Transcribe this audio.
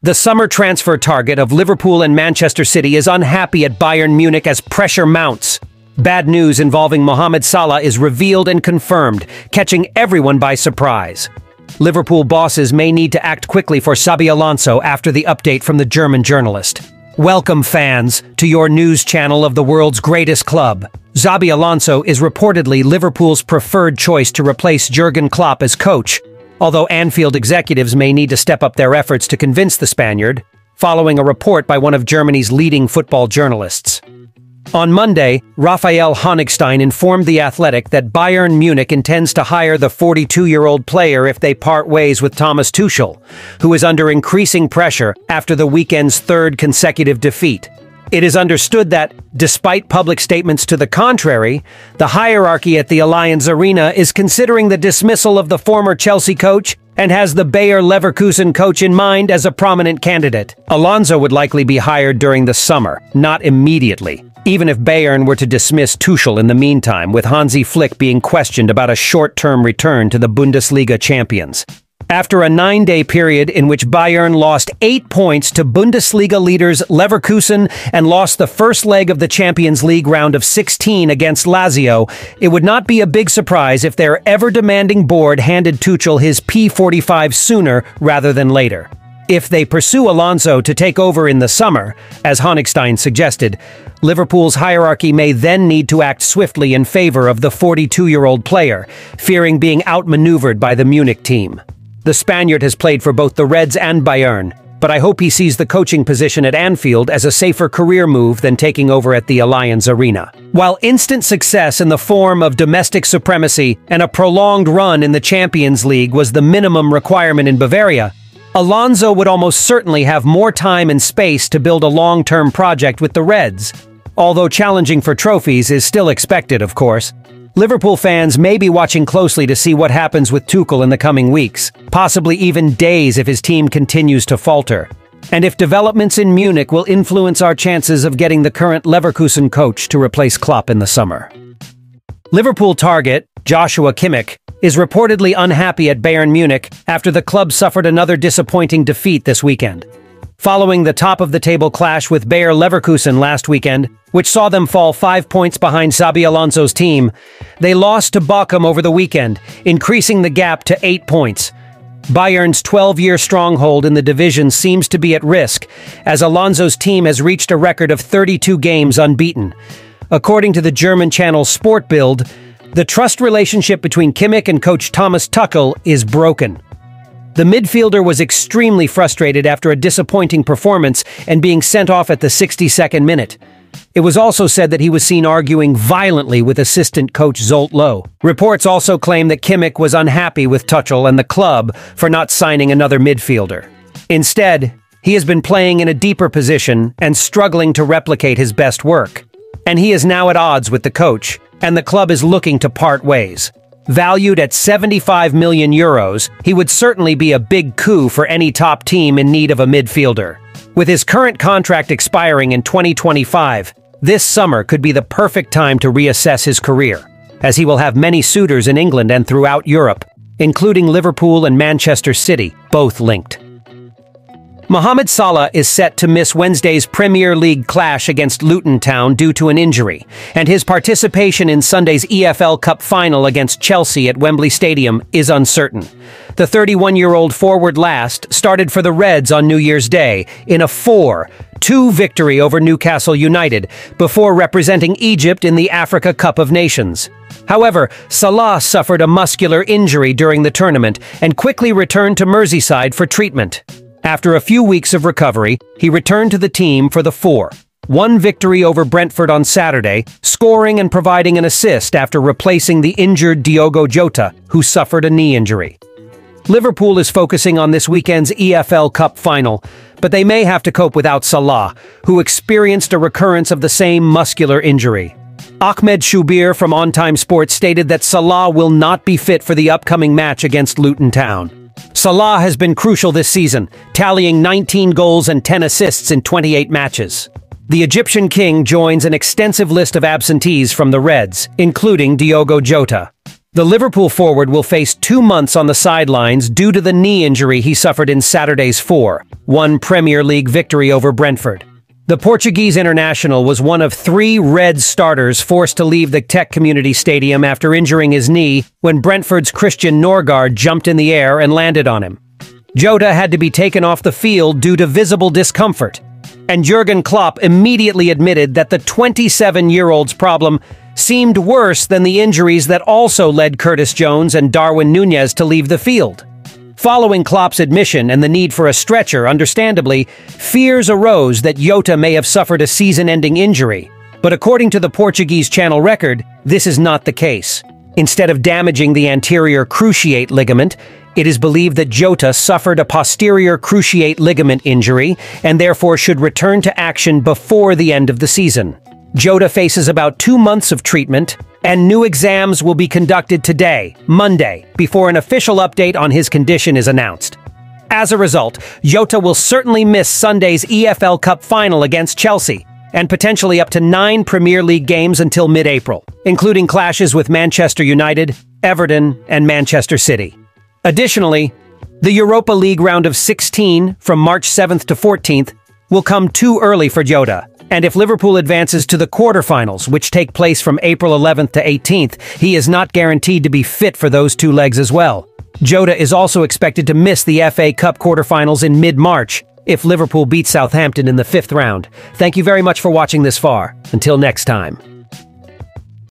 The summer transfer target of Liverpool and Manchester City is unhappy at Bayern Munich as pressure mounts. Bad news involving Mohamed Salah is revealed and confirmed, catching everyone by surprise. Liverpool bosses may need to act quickly for Xabi Alonso after the update from the German journalist. Welcome, fans, to your news channel of the world's greatest club. Xabi Alonso is reportedly Liverpool's preferred choice to replace Jurgen Klopp as coach, although Anfield executives may need to step up their efforts to convince the Spaniard, following a report by one of Germany's leading football journalists. On Monday, Raphael Honigstein informed The Athletic that Bayern Munich intends to hire the 42-year-old player if they part ways with Thomas Tuchel, who is under increasing pressure after the weekend's third consecutive defeat. It is understood that, despite public statements to the contrary, the hierarchy at the Allianz Arena is considering the dismissal of the former Chelsea coach and has the Bayer Leverkusen coach in mind as a prominent candidate. Alonso would likely be hired during the summer, not immediately, even if Bayern were to dismiss Tuchel in the meantime, with Hansi Flick being questioned about a short-term return to the Bundesliga champions. After a 9-day period in which Bayern lost 8 points to Bundesliga leaders Leverkusen and lost the first leg of the Champions League round of 16 against Lazio, it would not be a big surprise if their ever-demanding board handed Tuchel his P45 sooner rather than later. If they pursue Alonso to take over in the summer, as Honigstein suggested, Liverpool's hierarchy may then need to act swiftly in favor of the 42-year-old player, fearing being outmaneuvered by the Munich team. The Spaniard has played for both the Reds and Bayern, but I hope he sees the coaching position at Anfield as a safer career move than taking over at the Allianz Arena. While instant success in the form of domestic supremacy and a prolonged run in the Champions League was the minimum requirement in Bavaria, Alonso would almost certainly have more time and space to build a long-term project with the Reds. Although challenging for trophies is still expected, of course. Liverpool fans may be watching closely to see what happens with Tuchel in the coming weeks, possibly even days if his team continues to falter, and if developments in Munich will influence our chances of getting the current Leverkusen coach to replace Klopp in the summer. Liverpool Target, Joshua Kimmich, is reportedly unhappy at Bayern Munich after the club suffered another disappointing defeat this weekend. Following the top-of-the-table clash with Bayer Leverkusen last weekend, which saw them fall 5 points behind Xabi Alonso's team, they lost to Bochum over the weekend, increasing the gap to 8 points. Bayern's 12-year stronghold in the division seems to be at risk, as Alonso's team has reached a record of 32 games unbeaten. According to the German channel Sportbild, the trust relationship between Kimmich and coach Thomas Tuchel is broken. The midfielder was extremely frustrated after a disappointing performance and being sent off at the 62nd minute. It was also said that he was seen arguing violently with assistant coach Zsolt Lowe. Reports also claim that Kimmich was unhappy with Tuchel and the club for not signing another midfielder. Instead, he has been playing in a deeper position and struggling to replicate his best work. And he is now at odds with the coach, and the club is looking to part ways. Valued at €75 million, he would certainly be a big coup for any top team in need of a midfielder. With his current contract expiring in 2025, this summer could be the perfect time to reassess his career, as he will have many suitors in England and throughout Europe, including Liverpool and Manchester City, both linked. Mohamed Salah is set to miss Wednesday's Premier League clash against Luton Town due to an injury, and his participation in Sunday's EFL Cup final against Chelsea at Wembley Stadium is uncertain. The 31-year-old forward last started for the Reds on New Year's Day in a 4-2 victory over Newcastle United, before representing Egypt in the Africa Cup of Nations. However, Salah suffered a muscular injury during the tournament and quickly returned to Merseyside for treatment. After a few weeks of recovery, he returned to the team for the 4-1 victory over Brentford on Saturday, scoring and providing an assist after replacing the injured Diogo Jota, who suffered a knee injury. Liverpool is focusing on this weekend's EFL Cup final, but they may have to cope without Salah, who experienced a recurrence of the same muscular injury. Ahmed Shubir from On Time Sports stated that Salah will not be fit for the upcoming match against Luton Town. Salah has been crucial this season, tallying 19 goals and 10 assists in 28 matches. The Egyptian king joins an extensive list of absentees from the Reds, including Diogo Jota. The Liverpool forward will face 2 months on the sidelines due to the knee injury he suffered in Saturday's 4-1 Premier League victory over Brentford. The Portuguese international was one of 3 Red starters forced to leave the Tech Community Stadium after injuring his knee when Brentford's Christian Norgard jumped in the air and landed on him. Jota had to be taken off the field due to visible discomfort, and Jurgen Klopp immediately admitted that the 27-year-old's problem seemed worse than the injuries that also led Curtis Jones and Darwin Núñez to leave the field. Following Klopp's admission and the need for a stretcher, understandably, fears arose that Jota may have suffered a season-ending injury. But according to the Portuguese channel record, this is not the case. Instead of damaging the anterior cruciate ligament, it is believed that Jota suffered a posterior cruciate ligament injury and therefore should return to action before the end of the season. Jota faces about 2 months of treatment, and new exams will be conducted today, Monday, before an official update on his condition is announced. As a result, Jota will certainly miss Sunday's EFL Cup final against Chelsea, and potentially up to 9 Premier League games until mid-April, including clashes with Manchester United, Everton, and Manchester City. Additionally, the Europa League round of 16, from March 7th to 14th, will come too early for Jota. And if Liverpool advances to the quarterfinals, which take place from April 11th to 18th, he is not guaranteed to be fit for those 2 legs as well. Jota is also expected to miss the FA Cup quarterfinals in mid-March if Liverpool beats Southampton in the 5th round. Thank you very much for watching this far. Until next time.